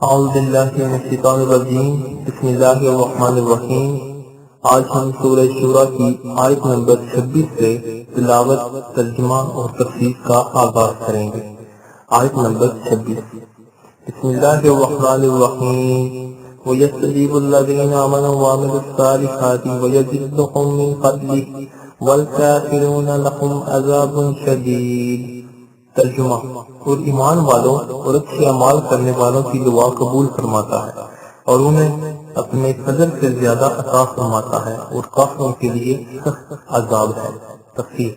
اعوذ باللہ من الشیطان الرجیم، بسم اللہ الرحمن الرحیم۔ آج ہم سورہ شورى کی آیت نمبر 26 سے تلاوت، ترجمہ اور تفسیر کا آغاز کریں گے۔ آیت نمبر 26۔ بسم اللہ الرحمن الرحیم۔ وَيَسْتَجِيبُ الَّذِينَ آمَنُوا وَعَمِلُوا الصَّالِحَاتِ وَيَزِيدُهُم مِّن فَضْلِهِ وَالْكَافِرُونَ لَهُمْ عَذَابٌ شَدِيدٌ۔ ترجمہ: اور ایمان والوں اور اچھے اعمال کرنے والوں کی دعا قبول فرماتا ہے اور انہیں اپنے فضل سے زیادہ عطا فرماتا ہے، اور کافروں کے لیے سخت عذاب ہے۔ تفسیر: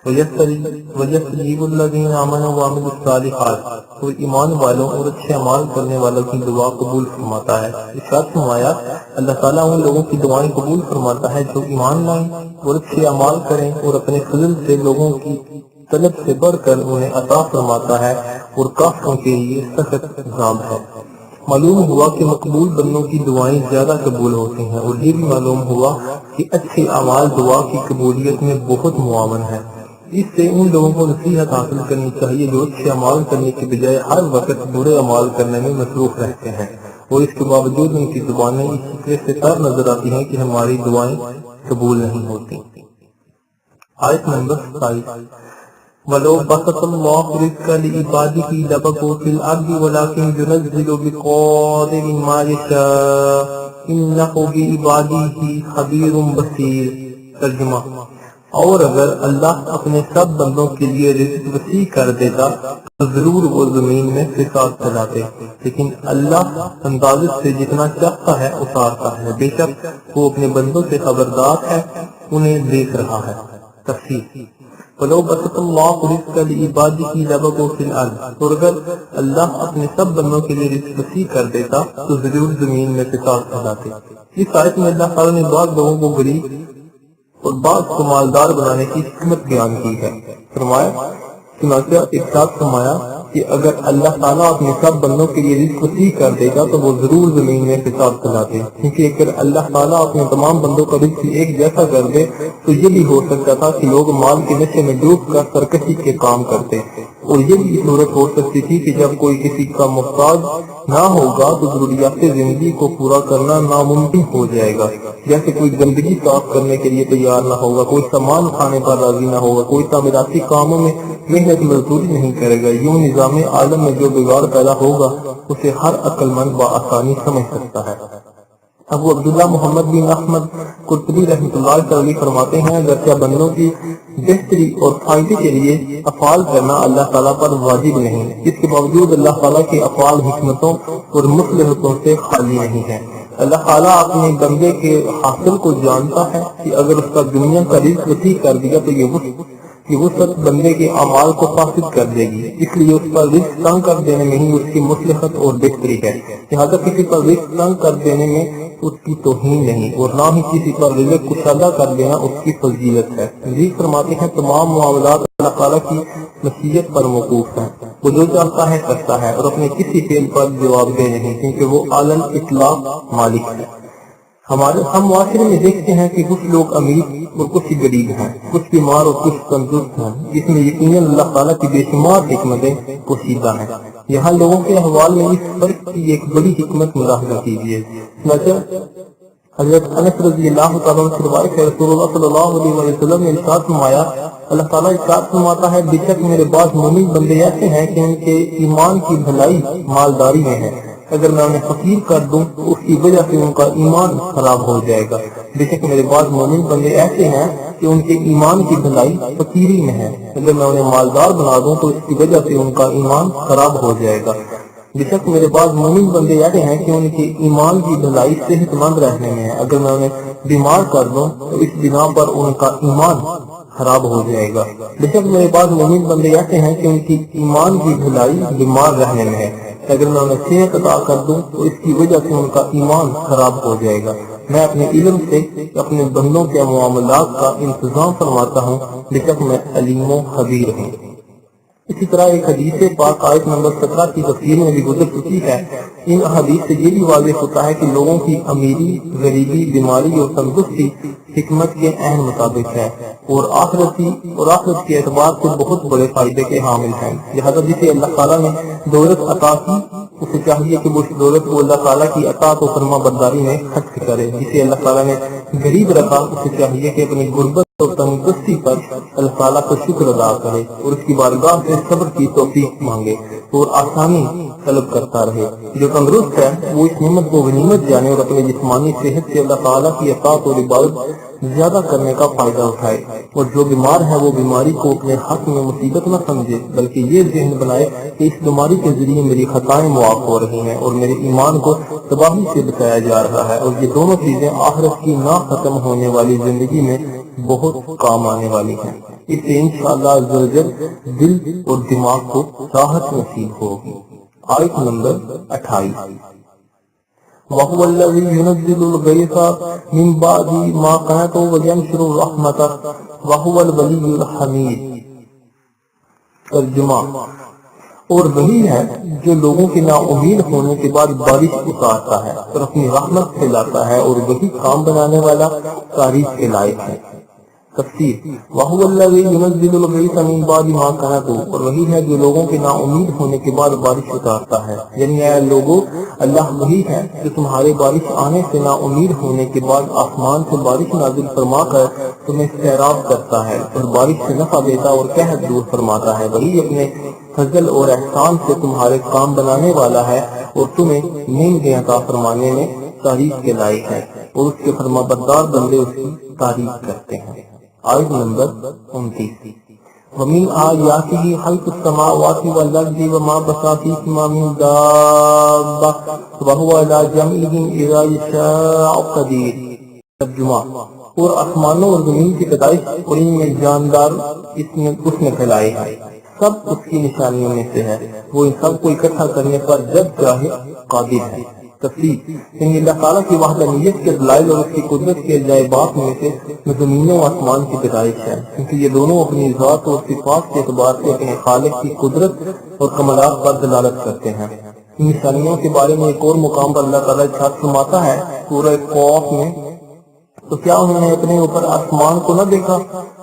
وَيَسْتَجِيبُ الَّذِينَ آمَنُوا وَعَمِلُوا الصَّالِحَاتِ، اور ایمان والوں اور اچھے اعمال کرنے والوں کی دعا قبول فرماتا ہے۔ ارشاد فرمایا، اللہ تعالیٰ ان لوگوں کی دعائیں قبول فرماتا ہے جو ایمان لائیں اور اچھے اعمال کریں، اور اپنے فضل سے لوگوں کی طلب سے بڑھ کر انہیں عطا فرماتا ہے، اور کافروں کے لیے سخت عذاب ہے۔ معلوم ہوا کہ مقبول بندوں کی دعائیں زیادہ قبول ہوتی ہیں، اور یہ بھی معلوم ہوا کہ اچھے اعمال دعا کی قبولیت میں بہت معاون ہے۔ اس سے ان لوگوں کو نصیحت حاصل کرنی چاہیے جو اچھے اعمال کرنے کے بجائے ہر وقت برے اعمال کرنے میں مصروف رہتے ہیں، اور اس کے باوجود ان کی زبانیں اس فکر سے تر نظر آتی ہیں کہ ہماری دعائیں قبول نہیں ہوتی۔ آیت نمبر 27۔ وَلَوْ بَسَطَ اللَّهُ الرِّزْقَ لِعِبَادِهِ لَبَغَوْا فِي الْأَرْضِ وَلَٰكِنْ يُنَزِّلُ بِقَدَرٍ مَّا يَشَاءُ إِنَّهُ بِعِبَادِهِ خَبِيرٌ بَصِيرٌ۔ ترجمہ: اور اگر اللہ اپنے سب بندوں کے لیے رزق وسیع کر دیتا تو ضرور وہ زمین میں فساد پھیلاتے، لیکن اللہ اندازے سے جتنا چاہتا ہے اتارتا ہے، بے شک وہ اپنے بندوں سے خبردار ہے، انہیں دیکھ رہا ہے۔ تفسیر: وَلَوْ بَسَطَ اللَّهُ الرِّزْقَ لِعِبَادِهِ لَبَغَوْا فِي الْأَرْضِ، اور اگر اللہ اپنے سب بندوں کے لیے رزق وسیع کر دیتا تو ضرور زمین میں فساد پھیلاتے۔ اس آیت میں اللہ تعالیٰ نے بعض لوگوں کو غریب اور بعض کو مالدار بنانے کی حکمت بیان کی ہے۔ فرمایا، چنانچہ ارشاد فرمایا کہ اگر اللہ تعالیٰ اپنے سب بندوں کے لیے رزق وسیع کر دے گا تو وہ ضرور زمین میں فساد پھیلاتے، کیونکہ اگر اللہ تعالیٰ اپنے تمام بندوں کا رزق ایک جیسا کر دے تو یہ بھی ہو سکتا تھا کہ لوگ مال کے نشے میں ڈوب کر سرکشی کے کام کرتے، اور یہ بھی صورت ہو سکتی تھی کہ جب کوئی کسی کا محتاج نہ ہوگا تو ضروریات زندگی کو پورا کرنا ناممکن ہو جائے گا، جیسے کوئی گندگی صاف کرنے کے لیے تیار نہ ہوگا، کوئی سامان اٹھانے پر راضی نہ ہوگا، کوئی تعمیراتی کاموں میں محنت مزدوری نہیں کرے گا۔ یوں نظام عالم میں جو بگاڑ پیدا ہوگا اسے ہر عقل مند بآسانی سمجھ سکتا ہے۔ ابو عبداللہ محمد بن احمد قرطبی رحمۃ اللہ تعالی فرماتے ہیں، اگرچہ بندوں کی بہتری اور فائدے کے لیے افعال کرنا اللہ تعالیٰ پر واجب نہیں، اس کے باوجود اللہ تعالیٰ کے افعال حکمتوں اور مصلحتوں سے خالی نہیں ہے۔ اللہ تعالیٰ اپنے بندے کے حاصل کو جانتا ہے کہ اگر اس کا دنیا کا رزق وسیع کر دیا تو یہ وسعت بندے کے اعمال کو فاسد کر دے گی، اس لیے اس پر رزق تنگ کر دینے میں ہی اس کی مصلحت اور بہتری ہے، لہٰذا کسی پر رزق تنگ کر دینے میں اس کی توہین نہیں، اور نہ ہی کسی پر رزق کشادہ کر دینا اس کی فضیلت ہے۔ مزید فرماتے ہیں، تمام معاملات اللہ تعالیٰ کی مشیت پر موقوف ہیں، وہ جو چاہتا ہے کرتا ہے، اور اپنے کسی فعل پر جواب دہ نہیں، کیونکہ وہ علی الاطلاق مالک ہے۔ ہم معاشرے میں دیکھتے ہیں کہ کچھ لوگ امیر اور کچھ غریب ہیں، کچھ بیمار اور کچھ تندرست ہیں، جس میں یقیناً اللہ تعالیٰ کی بے شمار حکمتیں پوشیدہ ہیں۔ یہاں لوگوں کے احوال میں اس فرق کی ایک بڑی حکمت ملاحظہ کیجیے۔ حضرت انس رضی اللہ تعالیٰ عنہ سے روایت ہے، رسول اللہ صلی اللہ علیہ وسلم نے ارشاد فرمایا، اللہ تعالیٰ ارشاد فرماتا ہے، بے شک میرے بعض مومن بندے ایسے ہیں کہ ان کے ایمان کی بھلائی مالداری میں ہے، اگر میں انہیں فقیر کر دوں تو اس کی وجہ سے ان کا ایمان خراب ہو جائے گا۔ بے شک میرے بعض مومن بندے ایسے ہیں کہ ان کے ایمان کی بھلائی فقیری میں ہے، اگر میں انہیں مالدار بنا دوں تو اس کی وجہ سے ان کا ایمان خراب ہو جائے گا۔ بے شک میرے بعض مومن بندے ایسے ہیں کہ ان کے ایمان کی بھلائی صحت مند رہنے میں ہے، اگر میں انہیں بیمار کر دوں تو اس بنا پر ان کا ایمان خراب ہو جائے گا۔ بے شک میرے بعض مومن بندے ایسے ہیں کہ ان کی ایمان کی بھلائی بیمار رہنے میں ہے، اگر میں انہیں صحت عطا کر دوں تو اس کی وجہ سے ان کا ایمان خراب ہو جائے گا۔ میں اپنے علم سے اپنے بندوں کے معاملات کا انتظام فرماتا ہوں، بے شک میں علیم و خبیر ہوں۔ اسی طرح ایک حدیث پاک آیت نمبر 17 کی تفسیر میں بھی گزر چکی ہے۔ ان حدیث سے یہ بھی واضح ہوتا ہے کہ لوگوں کی امیری، غریبی، بیماری اور تندرستی حکمت کے عین مطابق ہے اور آخرت کے اعتبار سے بہت بڑے فائدے کے حامل ہیں۔ لہذا جسے اللہ تعالیٰ نے دولت عطا کی اسے چاہیے کہ وہ اس دولت کو اللہ تعالیٰ کی اطاعت و فرما برداری میں خرچ کرے۔ جسے اللہ تعالیٰ نے غریب رکھا اسے چاہیے کہ اپنی غربت اور تندرستی پر اللہ تعالیٰ کا شکر ادا کرے اور اس کی بارگاہ سے صبر کی توفیق مانگے اور آسانی طلب کرتا رہے۔ جو تندرست ہے وہ اس نعمت کو غنیمت جانے اور اپنی جسمانی صحت سے اللہ تعالیٰ کی اطاعت اور عبادت زیادہ کرنے کا فائدہ اٹھائے، اور جو بیمار ہے وہ بیماری کو اپنے حق میں مصیبت نہ سمجھے بلکہ یہ ذہن بنائے کہ اس بیماری کے ذریعے میری خطائیں معاف ہو رہی ہیں اور میرے ایمان کو تباہی سے بچایا جا رہا ہے، اور یہ دونوں چیزیں آخرت کی نہ ختم ہونے والی زندگی میں بہت کام آنے والی ہیں۔ اس سے انشاءاللہ عزوجل دل اور دماغ کو راحت نصیب ہوگی۔ آیت نمبر 28 وَهُوَ الَّذِي يُنَزِّلُ الْغَيْثَ مِن بَعْدِ مَا قَنَطُوا وَيَنشُرُ الرَّحْمَةَ وَهُوَ الْوَلِيُّ الْحَمِيدُ۔ ترجمہ، اور وہی ہے جو لوگوں کے نا امید ہونے کے بعد بارش اتارتا ہے اور اپنی رحمت پھیلاتا ہے، اور وہی کام بنانے والا تعریف کے لائق ہے۔ تفسیر، وَهُوَ الَّذِي يُنَزِّلُ الْغَيْثَ مِن بَعْدِ مَا قَنَطُوا، اور وہی ہے جو لوگوں کے نا امید ہونے کے بعد بارش اتارتا ہے، یعنی اے لوگوں، اللہ وہی ہے جو تمہارے بارش آنے سے نا امید ہونے کے بعد آسمان سے بارش نازل فرما کر تمہیں سیراب کرتا ہے اور بارش سے نفع دیتا اور قحط دور فرماتا ہے۔ وہی اپنے فضل اور احسان سے تمہارے کام بنانے والا ہے اور تمہیں نعمتیں عطا فرمانے میں تعریف کے لائق ہے، اور اس کے فرما بردار بندے اس کی تعریف کرتے ہیں۔ آیت نمبر 29 وَمِنْ آيَاتِهِ خَلْقُ السَّمَاوَاتِ وَالْأَرْضِ وَمَا بَثَ فِيهِمَا مِنْ دَابَّةٍ وَهُوَ عَلَى جَمْعِهِمْ إِذَا يَشَاءُ قَدِيرٌ۔ ترجمہ، اور آسمانوں اور زمین کی پیدائش اور ان میں جاندار اس نے پھیلائے ہیں، سب اس کی نشانیوں میں سے ہے، وہ ان سب کو اکٹھا کرنے پر جب چاہے قادر ہے۔ تفسیر، یعنی اللہ تعالیٰ کی وحدانیت کے دلائل اور اس کی قدرت کے عجائبات میں سے زمینوں و آسمان کی پیدائش ہے، کیونکہ یہ دونوں اپنی ذات اور صفات کے اعتبار سے اپنے خالق کی قدرت اور کمالات پر دلالت کرتے ہیں۔ ان نشانیوں کے بارے میں ایک اور مقام پر اللہ تعالیٰ ارشاد فرماتا ہے سورہ قاف میں، تو کیا انہوں نے اپنے اوپر آسمان کو نہ دیکھا؟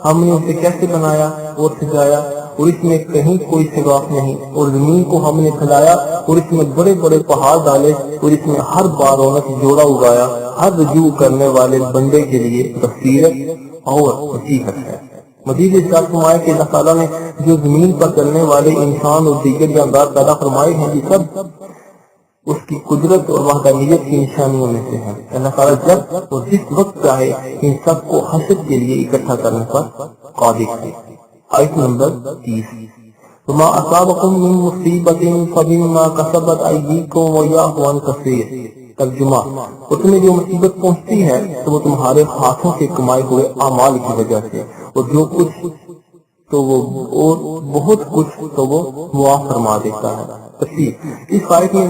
ہم نے اسے کیسے بنایا اور سجایا، اور اس میں کہیں کوئی سگاف نہیں، اور زمین کو ہم نے پھیلایا اور اس میں بڑے بڑے پہاڑ ڈالے، اور اس میں ہر بارونت جوڑا اگایا، ہر رجوع کرنے والے بندے کے لیے بصیرت اور نصیحت ہے۔ مزید ارشاد فرمایا کہ اللہ تعالیٰ نے جو زمین پر چلنے والے انسان اور دیگر جاندار پیدا فرمائے ہیں، یہ سب اس کی قدرت اور وحدانیت کی نشانیوں میں سے ہے۔ اللہ تعالیٰ جب اور جس وقت چاہے ان سب کو حشر کے لیے اکٹھا کرنے پر قادر ہے۔ آیت نمبر 30 وَمَا أَصَابَكُم مِّن مُّصِيبَةٍ فَبِمَا كَسَبَتْ أَيْدِيكُمْ وَيَعْفُو عَن كَثِيرٍ۔ ترجمہ، اور تمہیں جو مصیبت پہنچتی ہے تو وہ تمہارے ہاتھوں سے کمائے ہوئے اعمال کی وجہ سے، اور جو کچھ تو وہ اور بہت کچھ تو وہ معاف فرما دیتا ہے۔ تفسیر، اس آیت میں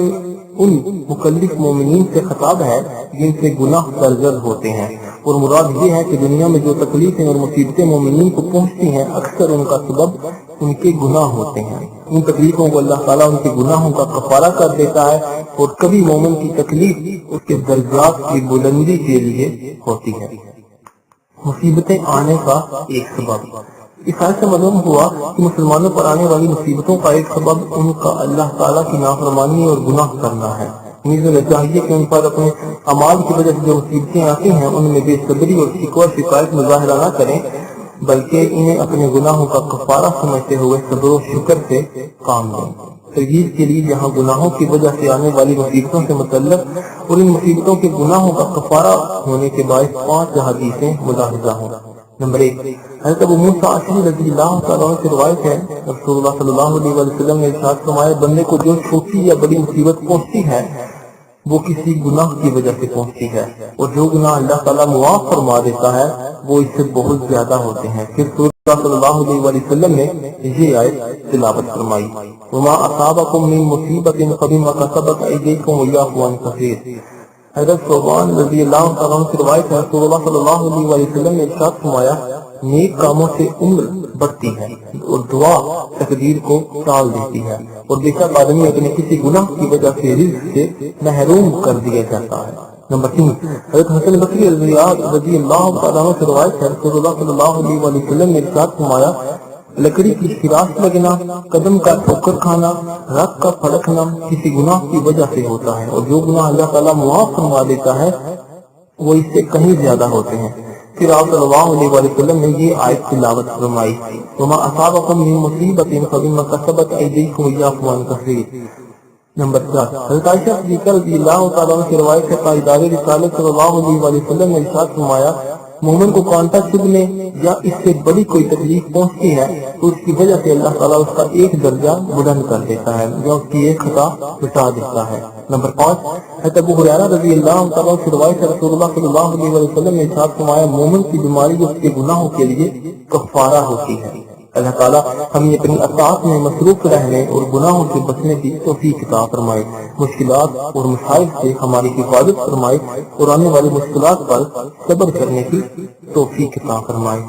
ان مکلف مومنین سے خطاب ہے جن سے گناہ سرزد ہوتے ہیں، اور مراد یہ ہے کہ دنیا میں جو تکلیفیں اور مصیبتیں مومنین کو پہنچتی ہیں اکثر ان کا سبب ان کے گناہ ہوتے ہیں۔ ان تکلیفوں کو اللہ تعالیٰ ان کے گناہوں کا کفارہ کر دیتا ہے، اور کبھی مومن کی تکلیف اس کے درجات کی بلندی کے لیے ہوتی ہے۔ مصیبتیں آنے کا ایک سبب، اس آیت سے معلوم ہوا کہ مسلمانوں پر آنے والی مصیبتوں کا ایک سبب ان کا اللہ تعالیٰ کی نافرمانی اور گناہ کرنا ہے۔ انہیں چاہیے کہ ان پر اپنے اعمال کی وجہ سے جو مصیبتیں آتی ہیں ان میں بے صبری اور شکوہ شکایت مظاہرہ نہ کریں، بلکہ انہیں اپنے گناہوں کا کفارہ سمجھتے ہوئے صبر و شکر سے کام لیں۔ ترغیب کے لیے جہاں گناہوں کی وجہ سے آنے والی مصیبتوں سے متعلق اور ان مصیبتوں کے گناہوں کا کفارہ ہونے کے باعث 5 حدیثیں ملاحظہ ہیں۔ نمبر 1، حضرت ابو موسیٰ اشعری رضی اللہ تعالیٰ عنہ سے روایت ہے، رسول اللہ صلی اللہ علیہ وسلم نے ارشاد فرمایا، بندے کو جو چھوٹی یا بڑی مصیبت پہنچتی ہے وہ کسی گناہ کی وجہ سے پہنچتی ہے، اور جو گناہ اللہ تعالیٰ معاف فرما دیتا ہے وہ اس سے بہت زیادہ ہوتے ہیں۔ پھر رسول اللہ صلی اللہ علیہ وسلم نے یہ آیت تلاوت فرمائی، وَمَا أَصَابَكُم مِّن مُّصِيبَةٍ فَبِمَا كَسَبَتْ أَيْدِيكُمْ وَيَعْفُو عَن كَثِيرٍ۔ حضرت ثوبان رضی اللہ عنہ سے روایت ہے، رسول اللہ صلی اللہ علیہ وسلم نے ارشاد فرمایا، نیک کاموں سے عمر بڑھتی ہے اور دعا تقدیر کو ٹال دیتی ہے، اور بے شک آدمی اپنے کسی گناہ کی وجہ سے رزق سے محروم کر دیا جاتا ہے۔ نمبر 3، حضرت حسن بصری رضی اللہ تعالیٰ عنہ سے روایت ہے، رسول اللہ صلی اللہ علیہ وسلم نے ارشاد فرمایا، لکڑی کی خراش لگنا، قدم کا ٹھوکر کھانا، رگ کا پھڑکنا کسی گناہ کی وجہ سے ہوتا ہے، اور جو گناہ اللہ تعالیٰ معاف فرما دیتا ہے وہ اس سے کہیں زیادہ ہوتے ہیں۔ پھر آپ صلی اللہ علیہ وسلم نے یہ آیت تلاوت فرمائی، وما اصابکم من مصیبۃ فبما کسبت ایدیکم ویعفو عن کثیر۔ نمبر 4، حضرت عائشہ صدیقہ رضی اللہ تعالیٰ عنہ کی روایت ہے، تاجدار رسالت صلی اللہ علیہ وسلم نے ارشاد فرمایا، مومن کو کانٹا چبھنے یا اس سے بڑی کوئی تکلیف پہنچتی ہے تو اس کی وجہ سے اللہ تعالیٰ اس کا ایک درجہ بلند کر دیتا ہے یا اس کی ایک خطا مٹا دیتا ہے۔ نمبر 5، حضرت ابو ہریرہ رضی اللہ تعالیٰ سے روایت ہے، رسول اللہ صلی اللہ علیہ وسلم نے ارشاد فرمایا، مومن کی بیماری اس کے گناہوں کے لیے کفارہ ہوتی ہے۔ اللہ تعالیٰ ہمیں اپنی اطاعت میں مصروف رہنے اور گناہوں سے بچنے کی توفیق عطا فرمائے، مشکلات اور مسائل سے ہماری حفاظت فرمائے اور آنے والی مشکلات پر صبر کرنے کی توفیق عطا فرمائے۔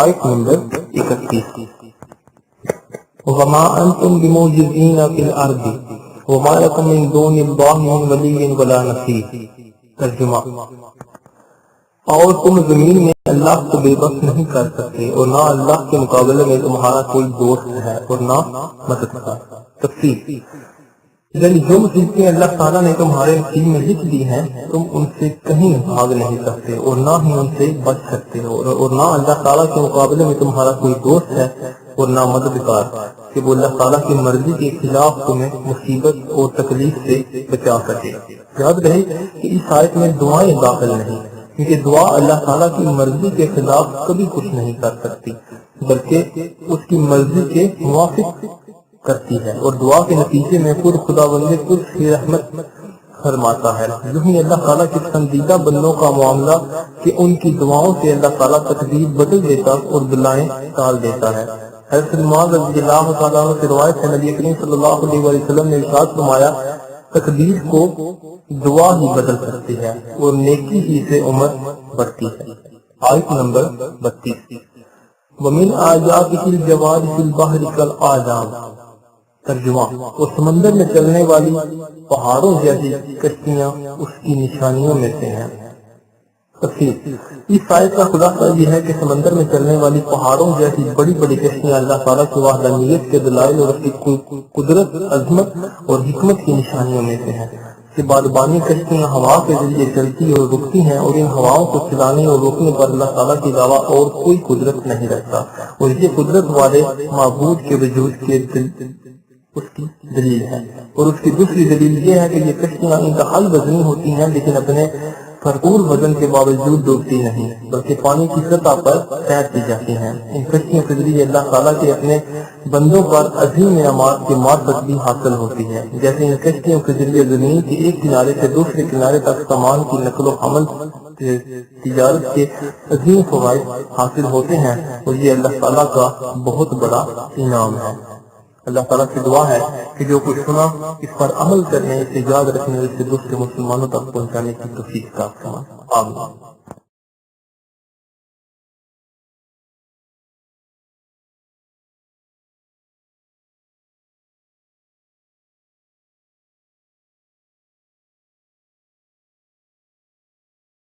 آیت نمبر 31، وما انتم بموجزین فی الارض وما لکم من دون اللہ من ولی ولا نصیر۔ ترجمہ، اور تم زمین میں اللہ کو بے بس نہیں کر سکتے اور نہ اللہ کے مقابلے میں تمہارا کوئی دوست ہے اور نہ مددگار۔ تفسیر، یعنی جو چیزیں اللہ تعالیٰ نے تمہارے نصیب میں لکھ دی ہیں تم ان سے کہیں بھاگ نہیں سکتے اور نہ ہی ان سے بچ سکتے ہو، اور نہ اللہ تعالیٰ کے مقابلے میں تمہارا کوئی دوست ہے اور نہ مددگار کہ وہ اللہ تعالیٰ کی مرضی کے خلاف تمہیں مصیبت اور تکلیف سے بچا سکے۔ یاد رہے کہ اس آیت میں دعائیں داخل نہیں، کیونکہ دعا اللہ تعالیٰ کی مرضی کے خلاف کبھی کچھ نہیں کر سکتی بلکہ اس کی مرضی کے موافق کرتی ہے، اور دعا کے نتیجے میں خود خداوند خود کی رحمت فرماتا ہے۔ یوں ہی اللہ تعالیٰ کے پسندیدہ بندوں کا معاملہ کہ ان کی دعاؤں سے اللہ تعالیٰ تقدیر بدل دیتا اور بلائیں ٹال دیتا ہے۔ حضرت معاذ رضی اللہ تعالیٰ عنہ سے روایت ہے، نبی کریم صلی اللہ علیہ وسلم نے ارشاد فرمایا، تقدیر کو دعا ہی بدل سکتی ہے اور نیکی ہی سے عمر بڑھتی ہے۔ آیت نمبر 32، وَمِنْ آیَاتِهِ الْجَوَارِ فِي الْبَحْرِ كَالْأَعْلَامِ۔ ترجمہ، اور سمندر میں چلنے والی پہاڑوں جیسی کشتیاں اس کی نشانیوں میں سے ہیں۔ تفسیر، اس آیت کا خلاصہ یہ ہے کہ سمندر میں چلنے والی پہاڑوں جیسی بڑی بڑی کشتیاں اللہ تعالیٰ کی وحدانیت کے دلائل اور اس کی قدرت، عظمت اور حکمت کی نشانیوں میں سے ہیں۔ کہ بادبانی کشتیاں ہوا کے ذریعے چلتی اور رکتی ہیں، اور ان ہواؤں کو چلانے اور روکنے پر اللہ تعالیٰ کے علاوہ اور کوئی قدرت نہیں رکھتا، اور یہ قدرت والے معبود کے وجود کے اس کی دلیل ہے۔ اور اس کی دوسری دلیل یہ ہے کہ یہ کشتیاں انتہائی وزنی ہوتی ہیں لیکن اپنے بھرپور وزن کے باوجود ڈوبتی نہیں بلکہ پانی کی سطح پر تیرتی جاتی ہیں۔ ان کشتیوں کے ذریعے اللہ تعالیٰ کے اپنے بندوں پر عظیم انعامات کی معرفت بھی حاصل ہوتی ہے، جیسے ان کشتیوں کے ذریعے زمین کے ایک کنارے سے دوسرے کنارے تک سامان کی نقل و حمل تجارت کے عظیم فوائد حاصل ہوتے ہیں، اور یہ اللہ تعالیٰ کا بہت بڑا انعام ہے۔ اللہ تعالیٰ سے دعا ہے کہ جو کچھ سنا اس پر عمل کرنے، اسے یاد رکھنے اور اسے دوسرے مسلمانوں تک پہنچانے کی توفیق عطا فرمائے۔ آمین۔